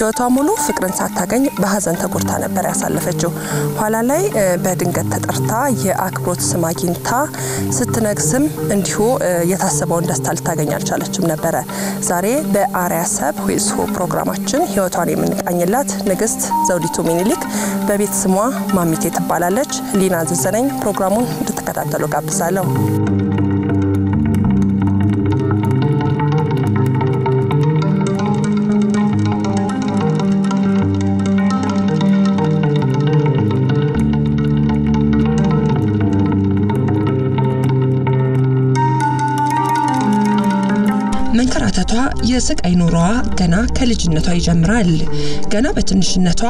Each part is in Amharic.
ህይወቷ ሙሉ ፍቅርን ሳታገኝ በሐዘን ተጎርታ ነበር ያሳለፈችው ኋላ ላይ በድንገት ተጠርታ የአክብሮት ስም አግኝታ ስትነግስም እንዲሁ የታሰበውን ደስታ ልታገኝ አልቻለችም ነበር ዛሬ በአርአያ ሰብ ሆይስሆ ፕሮግራማችን ህይወቷን የምንቃኝላት ንግስት ዘውዲቱ ሚኒሊክ በቤት ስሟ ማሚቴ ትባላለች ሊና ዘዘነኝ ፕሮግራሙን እንድትከታተሉ ጋብዛለሁ መንከራተቷ የስቃይ ኑሮዋ ገና ከልጅነቷ ይጀምራል ገና በትንሽነቷ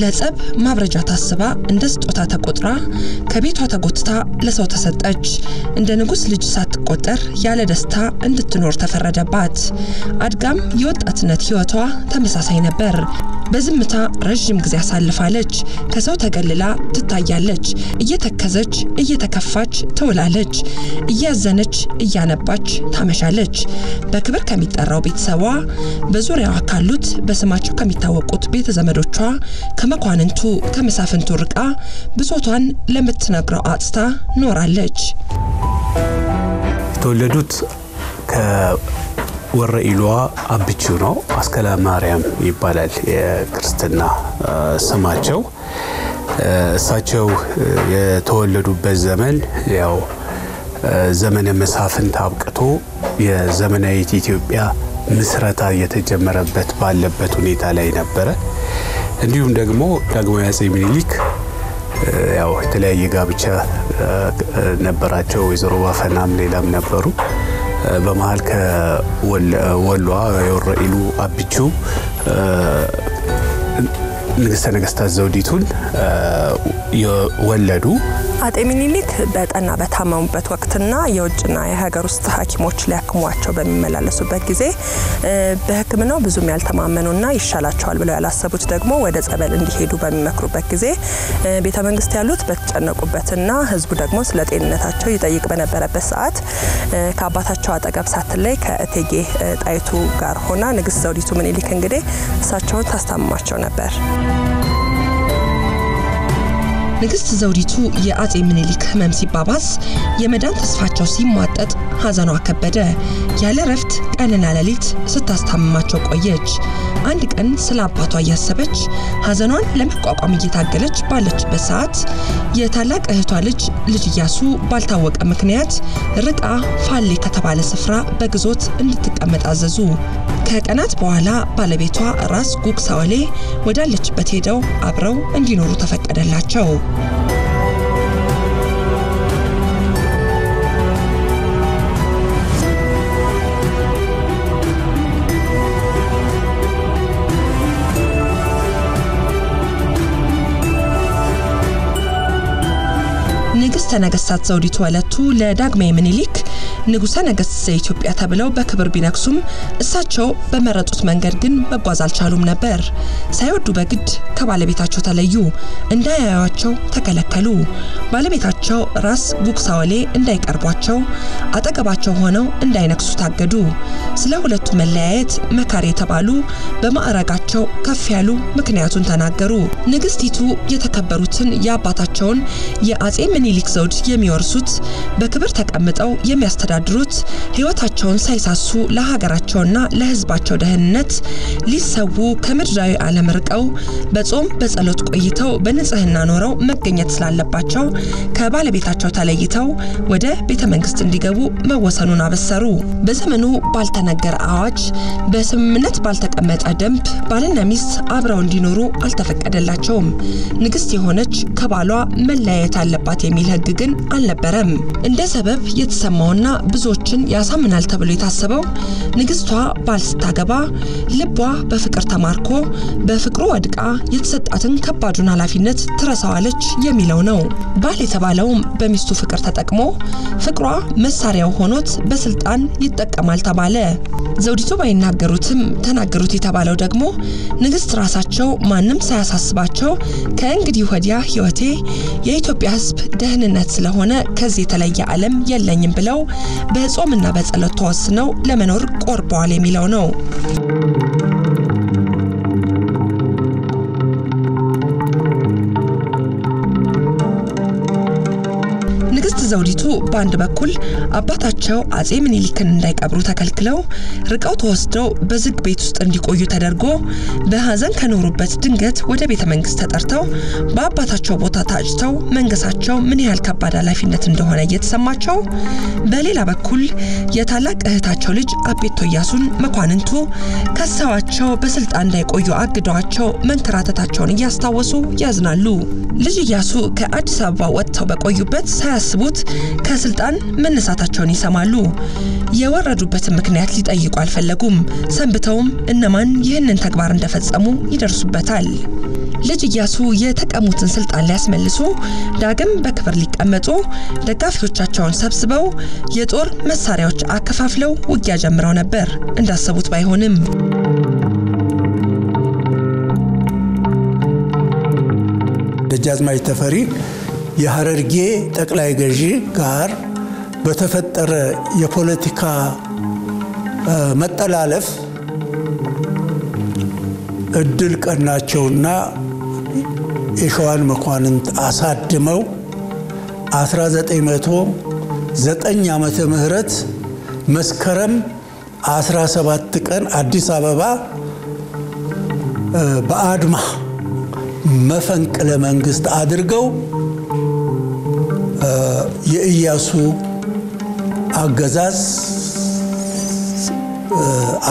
ለጸብ ማብረጃ ታስባ እንደ ስጦታ ተቆጥራ ከቤቷ ተጎትታ ለሰው ተሰጠች እንደ ንጉስ ልጅ ሳትቆጠር ያለ ደስታ እንድትኖር ተፈረደባት አድጋም የወጣትነት ህይወቷ ተመሳሳይ ነበር በዝምታ ረጅም ጊዜ አሳልፋለች ከሰው ተገልላ ትታያለች እየተከዘች እየተከፋች ተውላለች እያዘነች እያነባች ታመሻለች በክብር ከሚጠራው ቤተሰቧ በዙሪያዋ ካሉት በስማቸው ከሚታወቁት ቤተ ዘመዶቿ ከመኳንንቱ ከመሳፍንቱ ርቃ ብሶቷን ለምትነግረው አጥታ ኖራለች ተወለዱት ወረኢሏ አብቹ ነው አስከላ ማርያም ይባላል የክርስትና ስማቸው እሳቸው የተወለዱበት ዘመን ያው ዘመነ መሳፍንት አብቅቶ የዘመናዊት ኢትዮጵያ ምስረታ የተጀመረበት ባለበት ሁኔታ ላይ ነበር እንዲሁም ደግሞ ዳግማዊ አፄ ሚኒሊክ ያው የተለያየ ጋብቻ ነበራቸው ወይዘሮ ባፈናም ሌላም ነበሩ በመሃል ከወሏ የወረኢሉ አብቹ ንግስተ ዘውዲቱን የወለዱ አጤ ሚኒሊክ በጠና በታመሙበት ወቅትና የውጭና የሀገር ውስጥ ሐኪሞች ሊያክሟቸው በሚመላለሱበት ጊዜ በህክምናው ብዙም ያልተማመኑና ይሻላቸዋል ብለው ያላሰቡት ደግሞ ወደ ጸበል እንዲሄዱ በሚመክሩበት ጊዜ ቤተ መንግስት ያሉት በተጨነቁበትና ህዝቡ ደግሞ ስለ ጤንነታቸው ይጠይቅ በነበረበት ሰዓት ከአባታቸው አጠገብ ሳትለይ ከእቴጌ ጣይቱ ጋር ሆና ንግስት ዘውዲቱ ሚኒሊክ እንግዲህ እሳቸውን ታስታምማቸው ነበር ንግስት ዘውዲቱ የአፄ ሚኒሊክ ህመም ሲባባስ የመዳን ተስፋቸው ሲሟጠጥ ሐዘኗ ከበደ ያለ ረፍት ቀንና ሌሊት ስታስታምማቸው ቆየች አንድ ቀን ስለ አባቷ ያሰበች ሐዘኗን ለመቋቋም እየታገለች ባለችበት ሰዓት የታላቅ እህቷ ልጅ ኢያሱ ባልታወቀ ምክንያት ርቃ ፋሌ ከተባለ ስፍራ በግዞት እንድትቀመጥ አዘዙ ከቀናት በኋላ ባለቤቷ ራስ ጉግሳወሌ ወዳለችበት ሄደው አብረው እንዲኖሩ ተፈቀደላቸው ንግስተ ነገስታት ዘውዲቱ ወለቱ ለዳግማዊ ሚኒሊክ ንጉሰ ነገስት ዘኢትዮጵያ ተብለው በክብር ቢነክሱም እሳቸው በመረጡት መንገድ ግን መጓዝ አልቻሉም ነበር ሳይወዱ በግድ ከባለቤታቸው ተለዩ እንዳያያቸው ተከለከሉ ባለቤታቸው ራስ ጉግሳወሌ እንዳይቀርቧቸው አጠገባቸው ሆነው እንዳይነክሱ ታገዱ ስለ ሁለቱ መለያየት መካሪ የተባሉ በማዕረጋቸው ከፍ ያሉ ምክንያቱን ተናገሩ ንግስቲቱ የተከበሩትን ያባታቸውን የአፄ ሚኒሊክ ዘውድ የሚወርሱት በክብር ተቀምጠው የሚያስተዳድሩት ህይወታቸውን ሳይሳሱ ለሀገራቸውና ለህዝባቸው ደህንነት ሊሰው ከምድራዊ ዓለም ርቀው በጾም በጸሎት ቆይተው በንጽህና ኖረው መገኘት ስላለባቸው ከባለቤታቸው ተለይተው ወደ ቤተ መንግስት እንዲገቡ መወሰኑን አበሰሩ በዘመኑ ባልተነገረ አዋጅ በስምምነት ባልተቀመጠ ደንብ ባልና ሚስት አብረው እንዲኖሩ አልተፈቀደላቸውም ንግስት የሆነች ከባሏ መለያየት አለባት የሚል ህግ ግን አልነበረም እንደ ሰበብ የተሰማውና ብዙዎችን ያሳምናል ተብሎ የታሰበው ንግስቷ ባልስታገባ ልቧ በፍቅር ተማርኮ በፍቅሩ ወድቃ የተሰጣትን ከባዱን ኃላፊነት ትረሳዋለች የሚለው ነው ባል የተባለው በሚስቱ ፍቅር ተጠቅሞ ፍቅሯ መሳሪያው ሆኖት በስልጣን ይጠቀማል ተባለ ዘውዲቱ ባይናገሩትም ተናገሩት የተባለው ደግሞ ንግስት ራሳቸው ማንንም ሳያሳስባቸው ከእንግዲህ ወዲያ ህይወቴ የኢትዮጵያ ህዝብ ደህንነት ስለሆነ ከዚህ የተለየ ዓለም የለኝም ብለው በጾምና በጸሎት ተወስነው ለመኖር ቆርበዋል የሚለው ነው ዘውዲቱ በአንድ በኩል አባታቸው አጼ ምኒልክን እንዳይቀብሩ ተከልክለው ርቀው ተወስደው በዝግ ቤት ውስጥ እንዲቆዩ ተደርጎ በሐዘን ከኖሩበት ድንገት ወደ ቤተ መንግስት ተጠርተው በአባታቸው ቦታ ታጭተው መንገሳቸው ምን ያህል ከባድ ኃላፊነት እንደሆነ እየተሰማቸው በሌላ በኩል የታላቅ እህታቸው ልጅ አቤቶ ኢያሱን መኳንንቱ ከሳዋቸው በስልጣን እንዳይቆዩ አግደዋቸው መንከራተታቸውን እያስታወሱ ያዝናሉ። ልጅ ኢያሱ ከአዲስ አበባ ወጥተው በቆዩበት ሳያስቡት ከስልጣን መነሳታቸውን ይሰማሉ። የወረዱበትን ምክንያት ሊጠይቁ አልፈለጉም። ሰንብተውም እነማን ይህንን ተግባር እንደፈጸሙ ይደርሱበታል። ልጅ ኢያሱ የተቀሙትን ስልጣን ሊያስመልሱ ዳግም በክብር ሊቀመጡ ደጋፊዎቻቸውን ሰብስበው የጦር መሳሪያዎች አከፋፍለው ውጊያ ጀምረው ነበር። እንዳሰቡት ባይሆንም ደጃዝማች ተፈሪ የሐረርጌ ጠቅላይ ገዢ ጋር በተፈጠረ የፖለቲካ መጠላለፍ እድል ቀናቸውና የሸዋን መኳንንት አሳድመው 1909 ዓመተ ምህረት መስከረም 17 ቀን አዲስ አበባ በአድማ መፈንቅለ መንግስት አድርገው የኢያሱ አገዛዝ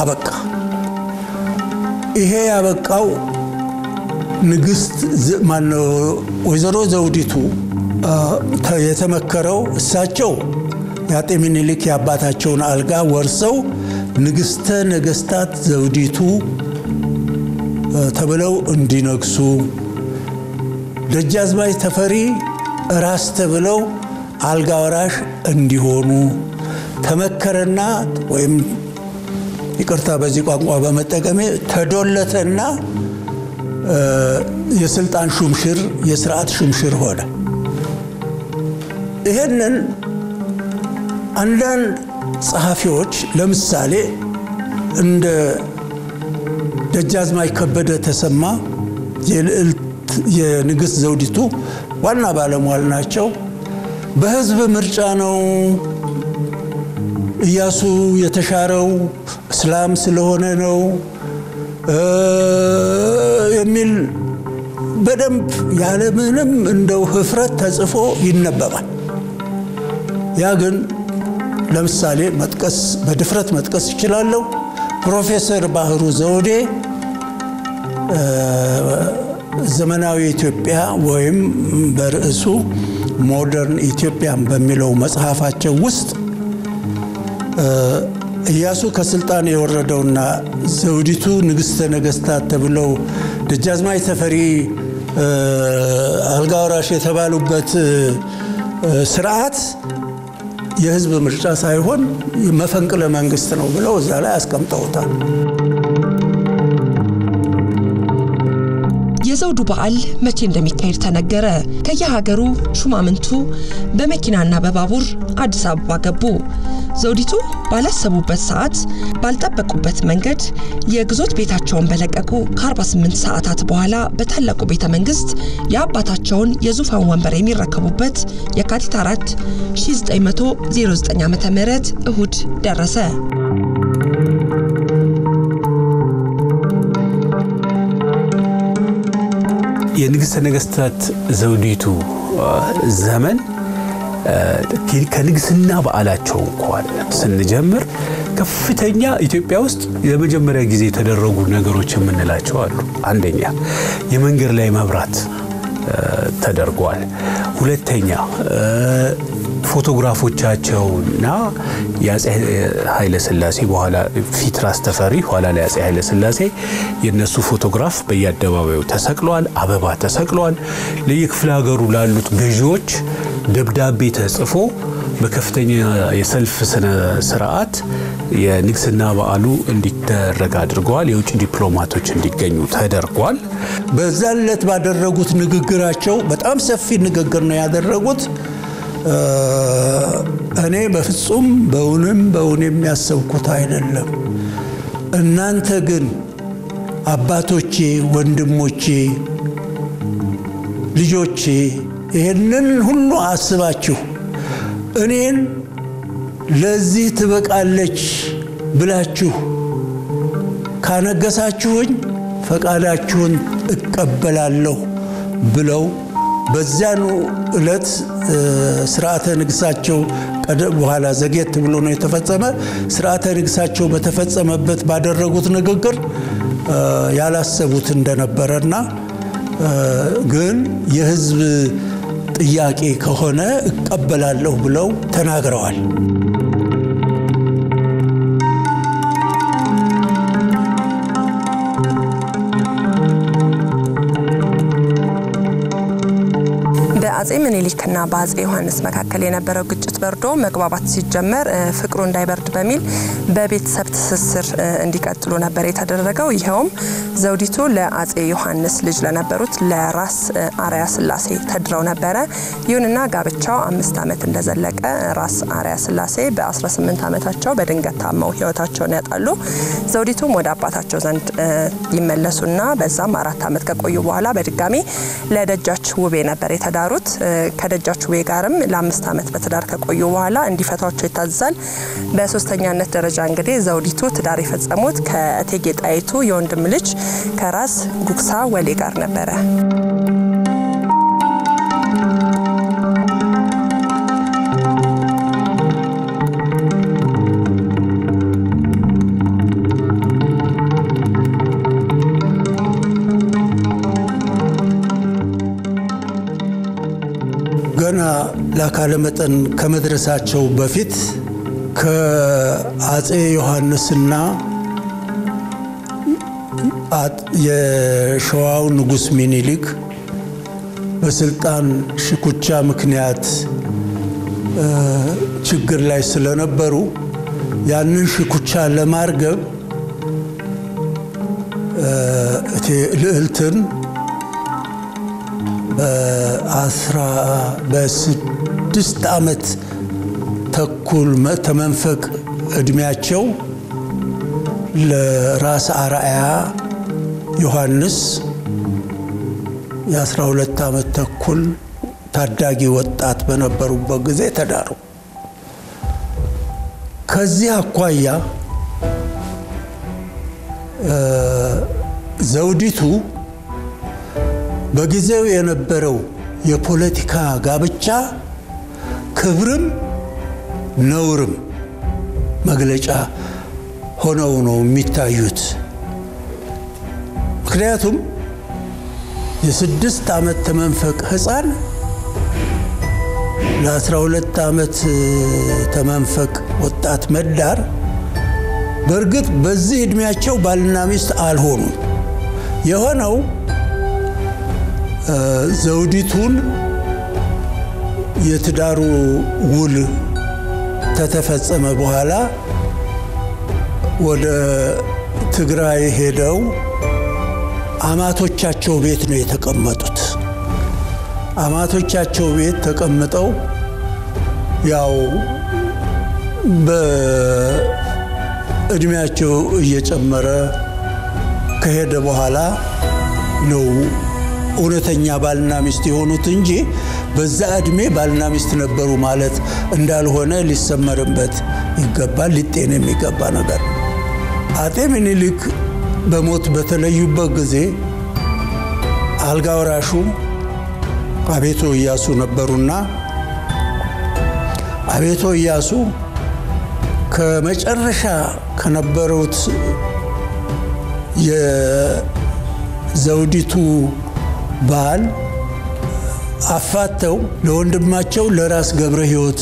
አበቃ። ይሄ ያበቃው ንግስት ወይዘሮ ዘውዲቱ የተመከረው እሳቸው የአጤ ምኒልክ ያባታቸውን አልጋ ወርሰው ንግስተ ነገስታት ዘውዲቱ ተብለው እንዲነግሱ ደጃዝማች ተፈሪ ራስ ተብለው አልጋ ወራሽ እንዲሆኑ ተመከረና ወይም ይቅርታ በዚህ ቋንቋ በመጠቀም ተዶለተና የስልጣን ሹምሽር የሥርዓት ሹምሽር ሆነ። ይሄንን አንዳንድ ጸሐፊዎች ለምሳሌ እንደ ደጃዝማች ከበደ ተሰማ የንግስት ዘውዲቱ ዋና ባለሟል ናቸው። በህዝብ ምርጫ ነው ኢያሱ የተሻረው እስላም ስለሆነ ነው የሚል በደንብ ያለ ምንም እንደው ህፍረት ተጽፎ ይነበባል። ያ ግን ለምሳሌ መጥቀስ በድፍረት መጥቀስ ይችላል። ፕሮፌሰር ባህሩ ዘውዴ ዘመናዊ ኢትዮጵያ ወይም በርዕሱ ሞደርን ኢትዮጵያን በሚለው መጽሐፋቸው ውስጥ ኢያሱ ከስልጣን የወረደውና ዘውዲቱ ንግስተ ነገስታት ተብለው ደጃዝማች ተፈሪ አልጋ ወራሽ የተባሉበት ስርዓት የህዝብ ምርጫ ሳይሆን መፈንቅለ መንግስት ነው ብለው እዛ ላይ አስቀምጠውታል። የዘውዱ በዓል መቼ እንደሚካሄድ ተነገረ። ከየሀገሩ ሹማምንቱ በመኪናና በባቡር አዲስ አበባ ገቡ። ዘውዲቱ ባላሰቡበት ሰዓት ባልጠበቁበት መንገድ የግዞት ቤታቸውን በለቀቁ ከ48 ሰዓታት በኋላ በታላቁ ቤተ መንግስት የአባታቸውን የዙፋን ወንበር የሚረከቡበት የካቲት 4 1909 ዓመተ ምህረት እሁድ ደረሰ። የንግስት ነገስታት ዘውዲቱ ዘመን ከንግስና በዓላቸው እንኳን ስንጀምር ከፍተኛ ኢትዮጵያ ውስጥ የመጀመሪያ ጊዜ የተደረጉ ነገሮች የምንላቸው አሉ። አንደኛ የመንገድ ላይ መብራት ተደርጓል። ሁለተኛ ፎቶግራፎቻቸውና ያጼ ኃይለ ሥላሴ በኋላ ፊትራስ ተፈሪ ኋላ ላይ ያጼ ኃይለ ሥላሴ የነሱ ፎቶግራፍ በየአደባባዩ ተሰቅሏል። አበባ ተሰቅሏል። ለየክፍለ ሀገሩ ላሉት ገዢዎች ደብዳቤ ተጽፎ በከፍተኛ የሰልፍ ስርዓት የንግስና በዓሉ እንዲደረግ አድርገዋል። የውጭ ዲፕሎማቶች እንዲገኙ ተደርጓል። በዛለት ባደረጉት ንግግራቸው በጣም ሰፊ ንግግር ነው ያደረጉት። እኔ በፍጹም በእውንም ያሰብኩት አይደለም። እናንተ ግን አባቶቼ፣ ወንድሞቼ፣ ልጆቼ ይሄንን ሁሉ አስባችሁ እኔን ለዚህ ትበቃለች ብላችሁ ካነገሳችሁኝ ፈቃዳችሁን እቀበላለሁ ብለው በዚያኑ ዕለት ስርዓተ ንግሳቸው በኋላ ዘጌት ብሎ ነው የተፈጸመ ስርዓተ ንግሳቸው በተፈጸመበት ባደረጉት ንግግር ያላሰቡት እንደነበረና ግን የህዝብ ጥያቄ ከሆነ እቀበላለሁ ብለው ተናግረዋል አጼ ምኒልክና በአጼ ዮሐንስ መካከል የነበረው ግጭት በርዶ መግባባት ሲጀመር ፍቅሩ እንዳይበርድ በሚል በቤተሰብ ትስስር እንዲቀጥሉ ነበር የተደረገው ይሄውም ዘውዲቱ ለአጼ ዮሐንስ ልጅ ለነበሩት ለራስ አርአያ ስላሴ ተድረው ነበር ይሁንና ጋብቻው 5 ዓመት እንደዘለቀ ራስ አርአያ ስላሴ በ18 ዓመታቸው በድንገት ታመው ህይወታቸውን ያጣሉ ዘውዲቱም ወደ አባታቸው ዘንድ ይመለሱና በዛም 4 ዓመት ከቆዩ በኋላ በድጋሚ ለደጃች ውቤ ነበር የተዳሩት ከደጃች ውቤ ጋርም ለ5 ዓመት በትዳር ከቆዩ በኋላ እንዲፈቷቸው ይታዛል በሶስተኛነት ደረጃ እንግዲህ ዘውዲቱ ትዳር የፈጸሙት ከእቴጌ ጣይቱ የወንድም ልጅ ከራስ ጉግሳ ወሌ ጋር ነበር ገና ለአካለ መጠን ከመድረሳቸው በፊት ከአጼ ዮሐንስና የሸዋው ንጉስ ሚኒሊክ በስልጣን ሽኩቻ ምክንያት ችግር ላይ ስለነበሩ ያንን ሽኩቻ ለማርገብ ልዕልትን በ6 ዓመት ተኩል ተመንፈቅ እድሜያቸው ለራስ አርአያ ዮሐንስ የ12 ዓመት ተኩል ታዳጊ ወጣት በነበሩበት ጊዜ ተዳሩ ከዚህ አኳያ ዘውዲቱ በጊዜው የነበረው የፖለቲካ ጋብቻ ክብርም ነውርም መግለጫ ሆነው ነው የሚታዩት ምክንያቱም የ6 ዓመት ተመንፈቅ ህፃን ለ12 ዓመት ተመንፈቅ ወጣት መዳር በርግጥ በዚህ እድሜያቸው ባልና ሚስት አልሆኑ የሆነው ዘውዲቱን የትዳሩ ውል ተተፈጸመ በኋላ ወደ ትግራይ ሄደው አማቶቻቸው ቤት ነው የተቀመጡት አማቶቻቸው ቤት ተቀምጠው ያው በእድሜያቸው እየጨመረ ከሄደ በኋላ ነው እውነተኛ ባልና ሚስት የሆኑት እንጂ በዛ እድሜ ባልና ሚስት ነበሩ ማለት እንዳልሆነ ሊሰመርበት ይገባል ሊጤን የሚገባ ነገር አጤ ምኒልክ በሞት በተለዩበት ጊዜ አልጋወራሹ አቤቶ ኢያሱ ነበሩና አቤቶ ኢያሱ ከመጨረሻ ከነበሩት የዘውዲቱ ባል አፋተው ለወንድማቸው ለራስ ገብረ ሕይወት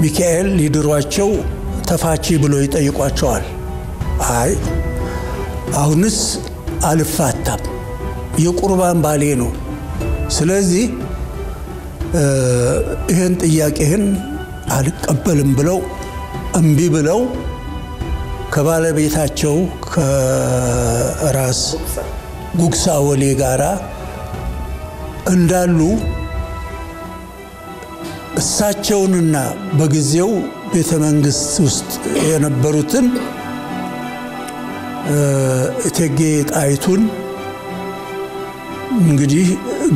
ሚካኤል ሊድሯቸው ተፋቺ ብሎ ይጠይቋቸዋል አይ አሁንስ አልፋታም የቁርባን ባሌ ነው ስለዚህ ይሄን ጥያቄህን አልቀበልም ብለው እምቢ ብለው ከባለቤታቸው ከራስ ጉግሳ ወሌ ጋራ እንዳሉ እሳቸውንና በጊዜው ቤተ መንግስት ውስጥ የነበሩትን እቴጌ ጣይቱን እንግዲህ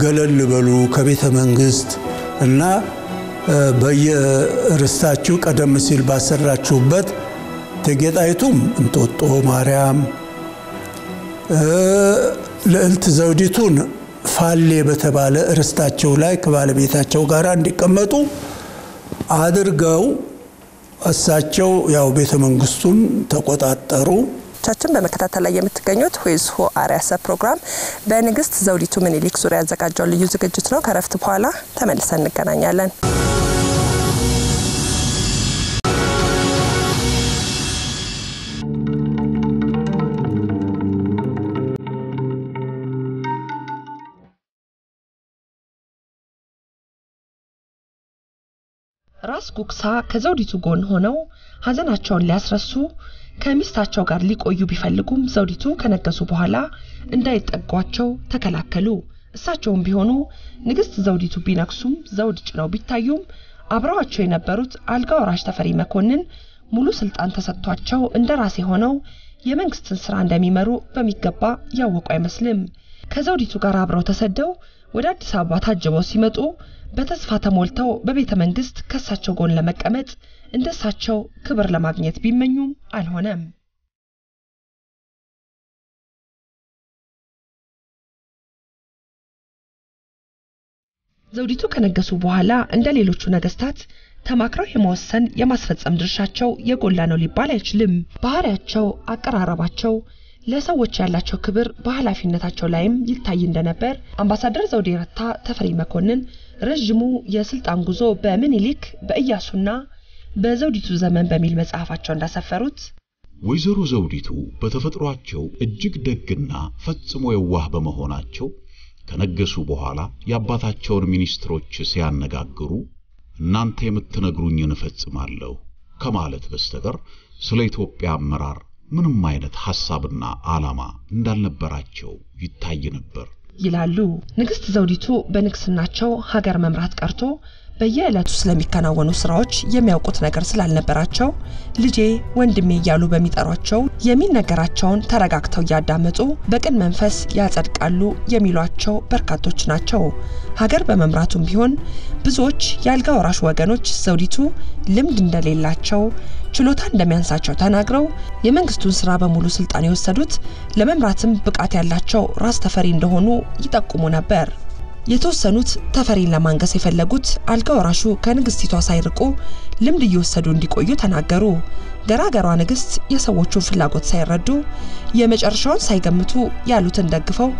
ገለል በሉ ከቤተ መንግስት እና በየርስታችሁ ቀደም ሲል ባሰራችሁበት ተጌጣይቱም እንጦጦ ማርያም ለእልት ዘውዲቱን ፋሌ በተባለ ርስታቸው ላይ ከባለቤታቸው ጋር እንዲቀመጡ አድርገው እሳቸው ያው ቤተ መንግስቱን ተቆጣጣሩ። ቻችን በመከታተል ላይ የምትገኙት ሆይስ ሆ አርአያ ፕሮግራም በንግስት ዘውዲቱ ምኒልክ ዙሪያ ያዘጋጀው ልዩ ዝግጅት ነው። ከረፍት በኋላ ተመልሰን እንገናኛለን። ራስ ጉክሳ ከዘውዲቱ ጎን ሆነው ሀዘናቸውን ሊያስረሱ ከሚስታቸው ጋር ሊቆዩ ቢፈልጉም ዘውዲቱ ከነገሱ በኋላ እንዳይጠጓቸው ተከላከሉ። እሳቸውም ቢሆኑ ንግስት ዘውዲቱ ቢነክሱም ዘውድ ጭነው ቢታዩም አብረዋቸው የነበሩት አልጋ ወራሽ ተፈሪ መኮንን ሙሉ ስልጣን ተሰጥቷቸው እንደራሴ ሆነው የመንግስትን ስራ እንደሚመሩ በሚገባ ያወቁ አይመስልም። ከዘውዲቱ ጋር አብረው ተሰደው ወደ አዲስ አበባ ታጅበው ሲመጡ በተስፋ ተሞልተው በቤተ መንግስት ከሳቸው ጎን ለመቀመጥ እንደሳቸው ክብር ለማግኘት ቢመኙም አልሆነም። ዘውዲቱ ከነገሱ በኋላ እንደሌሎቹ ነገስታት ተማክረው የመወሰን የማስፈጸም ድርሻቸው የጎላ ነው ሊባል አይችልም። ባህሪያቸው፣ አቀራረባቸው፣ ለሰዎች ያላቸው ክብር በኃላፊነታቸው ላይም ይታይ እንደነበር አምባሳደር ዘውዴ ረታ ተፈሪ መኮንን ረጅሙ የስልጣን ጉዞ በምኒልክ በኢያሱና በዘውዲቱ ዘመን በሚል መጽሐፋቸው እንዳሰፈሩት ወይዘሮ ዘውዲቱ በተፈጥሯቸው እጅግ ደግና ፈጽሞ የዋህ በመሆናቸው ከነገሱ በኋላ ያባታቸውን ሚኒስትሮች ሲያነጋግሩ እናንተ የምትነግሩኝን እፈጽማለሁ ከማለት በስተቀር ስለ ኢትዮጵያ አመራር ምንም አይነት ሐሳብና ዓላማ እንዳልነበራቸው ይታይ ነበር ይላሉ። ንግስት ዘውዲቱ በንግስናቸው ሀገር መምራት ቀርቶ በየዕለቱ ስለሚከናወኑ ስራዎች የሚያውቁት ነገር ስላልነበራቸው ልጄ ወንድሜ እያሉ በሚጠሯቸው የሚነገራቸውን ተረጋግተው ያዳመጡ በቅን መንፈስ ያጸድቃሉ የሚሏቸው በርካቶች ናቸው። ሀገር በመምራቱም ቢሆን ብዙዎች ያልጋ ወራሽ ወገኖች ዘውዲቱ ልምድ እንደሌላቸው ችሎታ እንደሚያንሳቸው ተናግረው የመንግስቱን ስራ በሙሉ ስልጣን የወሰዱት ለመምራትም ብቃት ያላቸው ራስ ተፈሪ እንደሆኑ ይጠቁሙ ነበር። የተወሰኑት ተፈሪን ለማንገስ የፈለጉት አልጋ ወራሹ ከንግስቲቷ ሳይርቁ ልምድ እየወሰዱ እንዲቆዩ ተናገሩ። ገራገሯ ንግስት የሰዎቹን ፍላጎት ሳይረዱ የመጨረሻውን ሳይገምቱ ያሉትን ደግፈው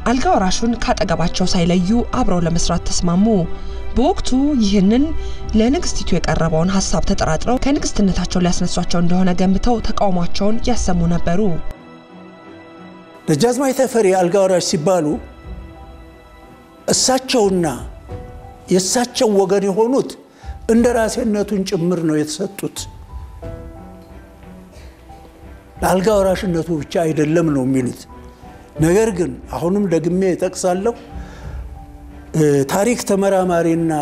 አልጋ ወራሹን ካጠገባቸው ሳይለዩ አብረው ለመስራት ተስማሙ። በወቅቱ ይህንን ለንግስቲቱ የቀረበውን ሐሳብ ተጠራጥረው ከንግስትነታቸው ሊያስነሷቸው እንደሆነ ገምተው ተቃውሟቸውን ያሰሙ ነበሩ። ደጃዝማች ተፈሪ አልጋ ወራሽ ሲባሉ እሳቸውና የእሳቸው ወገን የሆኑት እንደራሴነቱን ጭምር ነው የተሰጡት። አልጋ ወራሽነቱ ብቻ አይደለም ነው የሚሉት። ነገር ግን አሁንም ደግሜ ተጠቅሳለሁ ታሪክ ተመራማሪና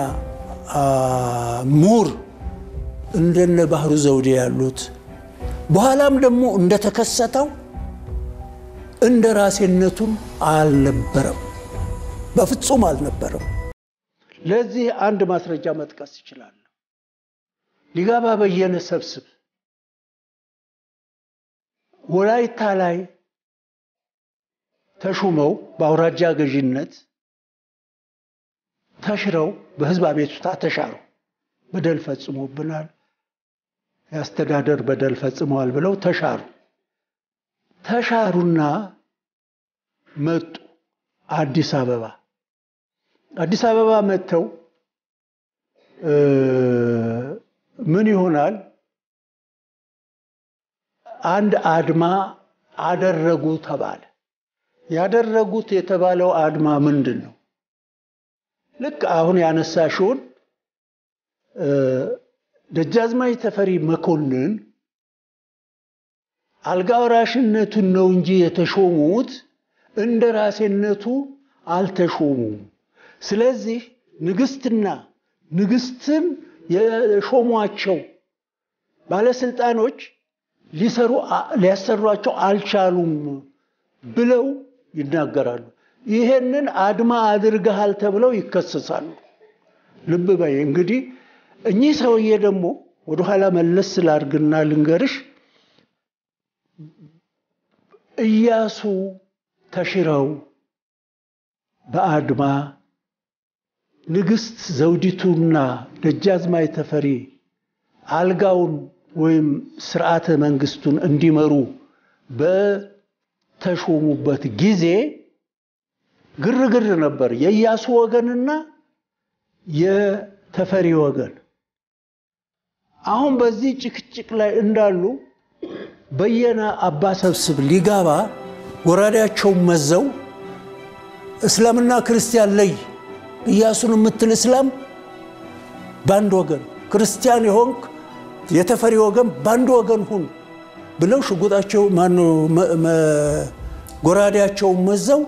ምሁር እንደነ ባህሩ ዘውዴ ያሉት በኋላም ደግሞ እንደተከሰተው እንደራሴነቱን አልነበረም፣ በፍጹም አልነበረም። ለዚህ አንድ ማስረጃ መጥቀስ ይችላል። ሊጋባ በየነ ሰብስብ ወላይታ ላይ ተሹመው በአውራጃ ገዥነት ተሽረው በህዝብ አቤቱታ ተሻሩ። በደል ፈጽሞብናል፣ ያስተዳደር በደል ፈጽመዋል ብለው ተሻሩና መጡ አዲስ አበባ መጥተው ምን ይሆናል አንድ አድማ አደረጉ ተባለ። ያደረጉት የተባለው አድማ ምንድነው? ልክ አሁን ያነሳሽውን ደጃዝማች ተፈሪ መኮንን አልጋ ወራሽነቱን ነው እንጂ የተሾሙት እንደራሴነቱ አልተሾሙም። ስለዚህ ንግስትን የሾሟቸው ባለስልጣኖች ሊያሰሯቸው አልቻሉም ብለው ይናገራሉ። ይሄንን አድማ አድርገሃል ተብለው ይከሰሳሉ። ልብ በይ እንግዲህ እኚህ ሰውዬ ደግሞ ወደ ኋላ መለስ ላርግና ልንገርሽ ኢያሱ ተሽረው በአድማ ንግስት ዘውዲቱና ደጃዝማች ተፈሪ አልጋውን ወይም ስርዓተ መንግስቱን እንዲመሩ በተሾሙበት ጊዜ ግርግር ነበር የኢያሱ ወገንና የተፈሪ ወገን አሁን በዚህ ጭቅጭቅ ላይ እንዳሉ በየና አባ ሰብስብ ሊጋባ ወራዳቸው መዘው እስላምና ክርስቲያን ላይ ኢያሱን ምትል እስላም ባንድ ወገን ክርስቲያን ይሆንክ የተፈሪ ወገን ባንድ ወገን ሁን ብለው ሽጉጣቸው ማኑ ጎራዳቸው መዘው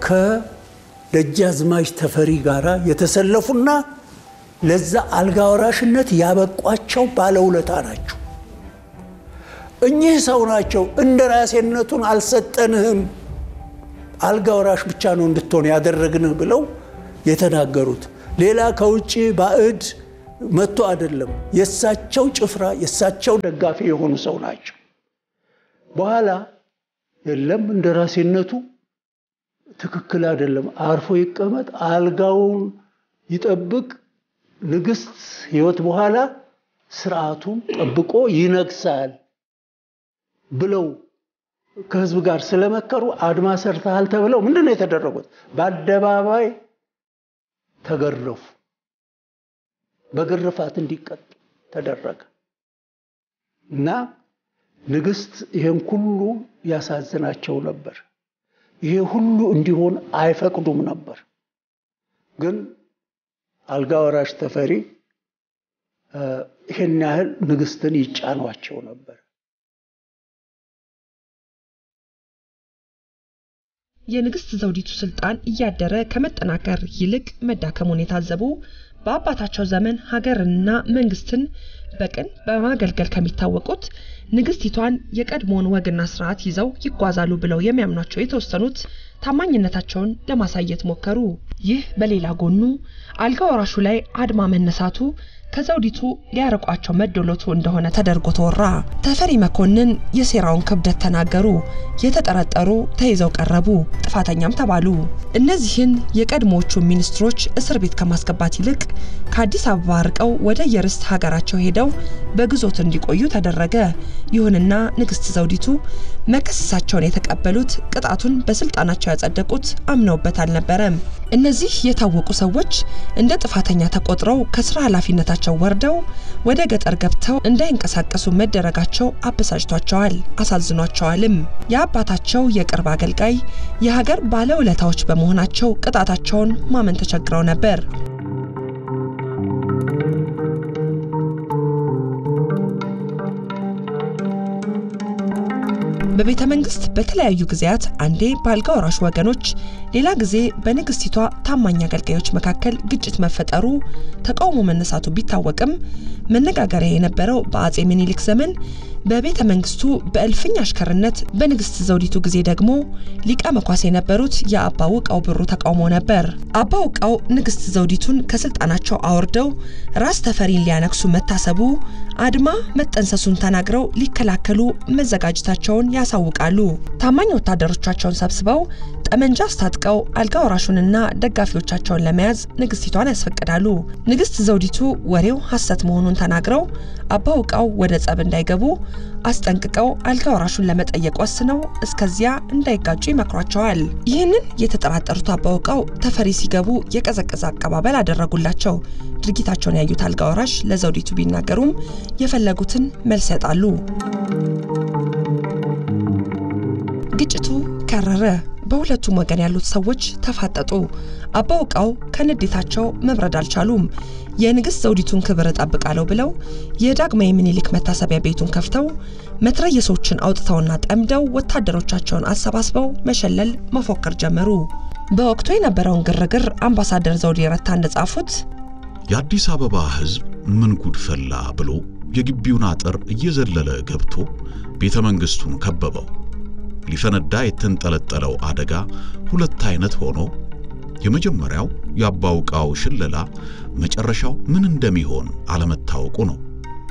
ከደጃዝማች ተፈሪ ጋራ የተሰለፉና ለዛ አልጋ ወራሽነት ያበቋቸው ባለውለታ ናቸው እኚህ ሰው ናቸው እንደራሴነቱን አልሰጠንህም አልጋ ወራሽ ብቻ ነው እንድትሆን ያደረግንህ ብለው የተናገሩት ሌላ ከውጪ ባዕድ መጥቶ አይደለም የሳቸው ጭፍራ የሳቸው ደጋፊ የሆኑ ሰው ናቸው በኋላ የለም እንደራሴነቱ ትክክል አይደለም አርፎ ይቀመጥ አልጋውን ይጠብቅ ንግስት ህይወት በኋላ ስርዓቱን ጠብቆ ይነግሳል ብለው ከህዝብ ጋር ስለመከሩ አድማ ሰርተሃል ተብለው ምንድነው የተደረጉት በአደባባይ ተገረፉ በግርፋት እንዲቀጥ ተደረገ እና ንግስት ይሄን ሁሉ ያሳዝናቸው ነበር ይሄ ሁሉ እንዲሆን አይፈቅዱም ነበር ግን አልጋ ወራሽ ተፈሪ ይሄን ያህል ንግስትን ይጫኗቸው ነበር የንግስት ዘውዲቱ ስልጣን እያደረ ከመጠናከር ይልቅ መዳከሙን የታዘቡ በአባታቸው ዘመን ሀገርንና መንግስትን በቀን በማገልገል ከሚታወቁት ንግስቲቷን የቀድሞውን ወግና ስርዓት ይዘው ይጓዛሉ ብለው የሚያምኗቸው የተወሰኑት ታማኝነታቸውን ለማሳየት ሞከሩ ይህ በሌላ ጎኑ አልጋ ወራሹ ላይ አድማ መነሳቱ ከዘውዲቱ ሊያርቋቸው መደሎቱ እንደሆነ ተደርጎ ተወራ ተፈሪ መኮንን የሴራውን ክብደት ተናገሩ የተጠረጠሩ ተይዘው ቀረቡ ጥፋተኛም ተባሉ እነዚህን የቀድሞዎቹ ሚኒስትሮች እስር ቤት ከማስገባት ይልቅ ከአዲስ አበባ አርቀው ወደ የርስት ሀገራቸው ሄደው በግዞት እንዲቆዩ ተደረገ ይሁንና ንግስት ዘውዲቱ መከሰሳቸውን የተቀበሉት ቅጣቱን በስልጣናቸው ያጸደቁት አምነውበት አልነበረም እነዚህ የታወቁ ሰዎች እንደ ጥፋተኛ ተቆጥረው ከስራ ኃላፊነታቸው ወርደው ወደ ገጠር ገብተው እንዳይንቀሳቀሱ መደረጋቸው አበሳጭቷቸዋል አሳዝኗቸዋልም የአባታቸው የቅርብ አገልጋይ የሀገር ባለውለታዎች በመሆናቸው ቅጣታቸውን ማመን ተቸግረው ነበር በቤተ መንግስት በተለያዩ ጊዜያት አንዴ ባልጋ ወራሽ ወገኖች ሌላ ጊዜ በንግስቲቷ ታማኝ አገልጋዮች መካከል ግጭት መፈጠሩ ተቃውሞ መነሳቱ ቢታወቅም መነጋገሪያ የነበረው በአጼ ምኒልክ ዘመን በቤተ መንግስቱ በእልፍኝ አሽከርነት በንግስት ዘውዲቱ ጊዜ ደግሞ ሊቀ መኳስ የነበሩት የአባው ቃው ብሩ ተቃውሞ ነበር አባው ቃው ንግስት ዘውዲቱን ከስልጣናቸው አወርደው ራስ ተፈሪን ሊያነክሱ መታሰቡ አድማ መጠንሰሱን ተናግረው ሊከላከሉ መዘጋጀታቸውን ያሳውቃሉ ታማኝ ወታደሮቻቸውን ሰብስበው ጠመንጃ አስታጥቀው አልጋ ወራሹንና ደጋፊዎቻቸውን ለመያዝ ንግስቲቷን ያስፈቅዳሉ ንግስት ዘውዲቱ ወሬው ሐሰት መሆኑን ተናግረው አባው ቃው ወደ ጸብ እንዳይገቡ አስጠንቅቀው አልጋ ወራሹን ለመጠየቅ ወስነው እስከዚያ እንዳይጋጩ ይመክሯቸዋል ይህንን የተጠራጠሩት አባው ቃው ተፈሪ ሲገቡ የቀዘቀዘ አቀባበል አደረጉላቸው ድርጊታቸውን ያዩት አልጋ ወራሽ ለዘውዲቱ ቢናገሩም የፈለጉትን መልስ ያጣሉ ግጭቱ ከረረ በሁለቱም ወገን ያሉት ሰዎች ተፋጠጡ አባው ቃው ከንዴታቸው መብረድ አልቻሉም የንግስት ዘውዲቱን ክብር ተጠብቃለው ብለው የዳግማዊ ምኒልክ መታሰቢያ ቤቱን ከፍተው መትረየሶችን አውጥተውና ጠምደው ወታደሮቻቸውን አሰባስበው መሸለል መፎከር ጀመሩ በወቅቱ የነበረውን ግርግር አምባሳደር ዘውዴ ረታ እንደጻፉት የአዲስ አበባ ህዝብ ምን ጉድ ፈላ ብሎ የግቢውን አጥር እየዘለለ ገብቶ ቤተ መንግስቱን ከበበው ሊፈነዳ የተንጠለጠለው አደጋ ሁለት አይነት ሆኖ የመጀመሪያው ያባውቃው ሽለላ መጨረሻው ምን እንደሚሆን አለመታወቁ ነው።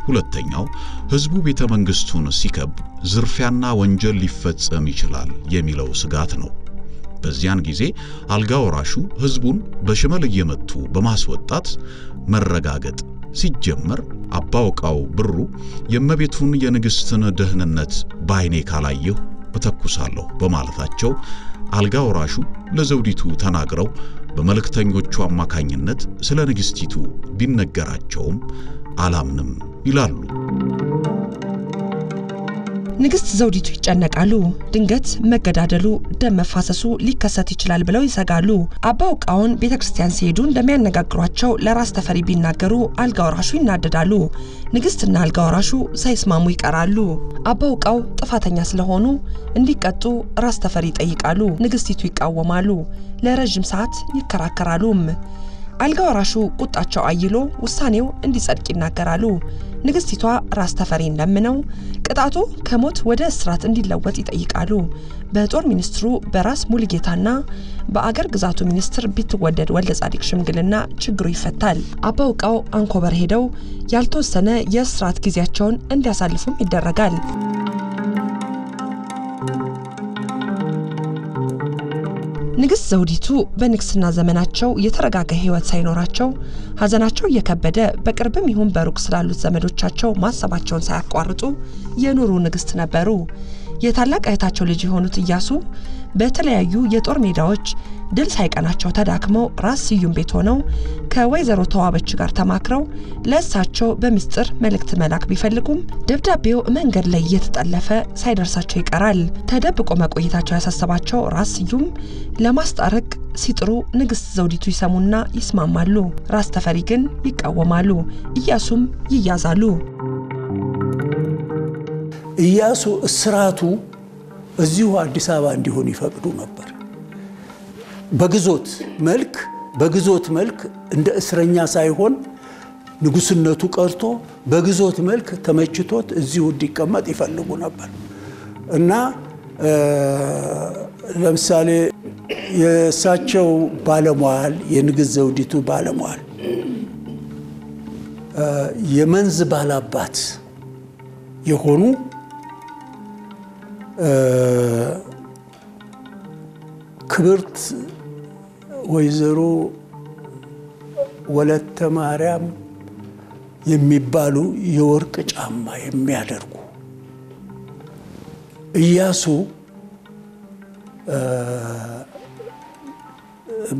ሁለተኛው ህዝቡ ቤተ መንግስቱን ሲከብ ዝርፊያና ወንጀል ሊፈጸም ይችላል የሚለው ስጋት ነው። በዚያን ጊዜ አልጋ ወራሹ ህዝቡን በሽመል እየመቱ በማስወጣት መረጋገጥ ሲጀመር አባውቃው ብሩ የመቤቱን የንግስትን ደህንነት ባይኔ ካላየሁ በተኩሳለሁ በማለታቸው አልጋ ወራሹ ለዘውዲቱ ተናግረው በመልእክተኞቹ አማካኝነት ስለ ንግስቲቱ ቢነገራቸውም አላምንም ይላሉ። ንግስት ዘውዲቱ ይጨነቃሉ። ድንገት መገዳደሉ ደም መፋሰሱ ሊከሰት ይችላል ብለው ይሰጋሉ። አባውቃውን ቤተክርስቲያን ሲሄዱ እንደሚያነጋግሯቸው ለራስ ተፈሪ ቢናገሩ አልጋ ወራሹ ይናደዳሉ። ንግስትና አልጋ ወራሹ ሳይስማሙ ይቀራሉ። አባውቃው ጥፋተኛ ስለሆኑ እንዲቀጡ ራስ ተፈሪ ይጠይቃሉ። ንግስቲቱ ይቃወማሉ። ለረጅም ሰዓት ይከራከራሉ። አልጋ ወራሹ ቁጣቸው አይሎ ውሳኔው እንዲጸድቅ ይናገራሉ። ንግስቲቷ ራስ ተፈሪን ለምነው ቅጣቱ ከሞት ወደ እስራት እንዲለወጥ ይጠይቃሉ። በጦር ሚኒስትሩ በራስ ሙሉጌታና በአገር ግዛቱ ሚኒስትር ቢትወደድ ወልደ ጻዲቅ ሽምግልና ችግሩ ይፈታል። አባውቃው አንኮበር ሄደው ያልተወሰነ የእስራት ጊዜያቸውን እንዲያሳልፉም ይደረጋል። ንግስት ዘውዲቱ በንግስና ዘመናቸው የተረጋጋ ህይወት ሳይኖራቸው ሀዘናቸው እየከበደ በቅርብም ይሁን በሩቅ ስላሉት ዘመዶቻቸው ማሰባቸውን ሳያቋርጡ የኑሩ ንግስት ነበሩ። የታላቅ እህታቸው ልጅ የሆኑት ኢያሱ በተለያዩ የጦር ሜዳዎች ድል ሳይቀናቸው ተዳክመው ራስ ስዩም ቤት ሆነው ከወይዘሮ ተዋበች ጋር ተማክረው ለእሳቸው በሚስጥር መልእክት መላክ ቢፈልጉም ደብዳቤው መንገድ ላይ እየተጠለፈ ሳይደርሳቸው ይቀራል። ተደብቆ መቆየታቸው ያሳሰባቸው ራስ ስዩም ለማስታረቅ ሲጥሩ ንግስት ዘውዲቱ ይሰሙና ይስማማሉ። ራስ ተፈሪ ግን ይቃወማሉ። ኢያሱም ይያዛሉ። ኢያሱ እስራቱ እዚሁ አዲስ አበባ እንዲሆን ይፈቅዱ ነበር። በግዞት መልክ እንደ እስረኛ ሳይሆን ንጉስነቱ ቀርቶ በግዞት መልክ ተመችቶት እዚሁ እንዲቀመጥ ይፈልጉ ነበር እና ለምሳሌ የሳቸው ባለሟል የንግስት ዘውዲቱ ባለሟል የመንዝ ባላባት የሆኑ ክብርት ወይዘሮ ወለተ ማርያም የሚባሉ የወርቅ ጫማ የሚያደርጉ ኢያሱ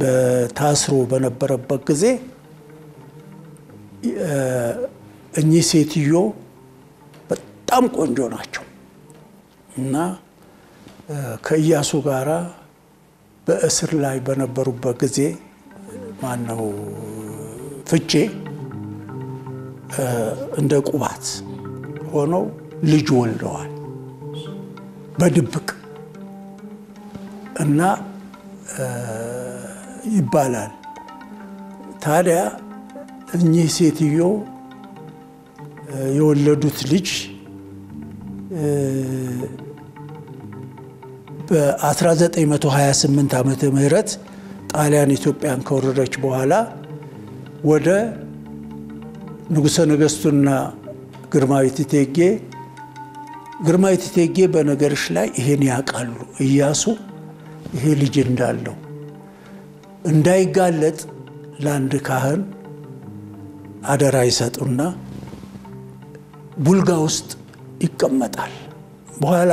በታስሮ በነበረበት ጊዜ እኚህ ሴትዮ በጣም ቆንጆ ናቸው እና ከኢያሱ ጋራ በእስር ላይ በነበሩበት ጊዜ ማነው ፍቼ እንደ ቁባት ሆነው ልጅ ወልደዋል በድብቅ እና ይባላል። ታዲያ እኚህ ሴትዮ የወለዱት ልጅ በ1928 ዓመተ ምህረት ጣሊያን ኢትዮጵያን ከወረረች በኋላ ወደ ንጉሠ ነገሥቱና ግርማዊት እቴጌ በነገርሽ ላይ ይሄን ያውቃሉ። ኢያሱ ይሄ ልጅ እንዳለው እንዳይጋለጥ ለአንድ ካህን አደራ ይሰጡና ቡልጋ ውስጥ ይቀመጣል። በኋላ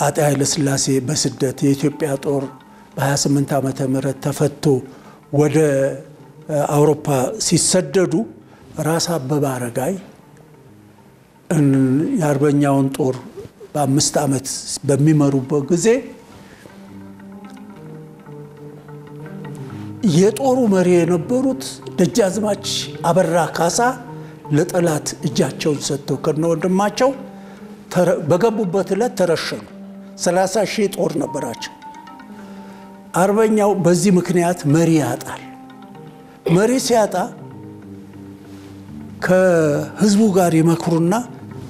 አጤ ኃይለ ሥላሴ በስደት የኢትዮጵያ ጦር በ28 ዓመተ ምህረት ተፈቶ ወደ አውሮፓ ሲሰደዱ ራስ አበበ አረጋይ የአርበኛውን ጦር በ5 ዓመት በሚመሩበት ጊዜ የጦሩ መሪ የነበሩት ደጃዝማች አበራ ካሳ ለጠላት እጃቸውን ሰጥተው ከነወንድማቸው በገቡበት ዕለት ተረሸኑ። 30,000 ጦር ነበራቸው። አርበኛው በዚህ ምክንያት መሪ ያጣል። መሪ ሲያጣ ከህዝቡ ጋር ይመክሩና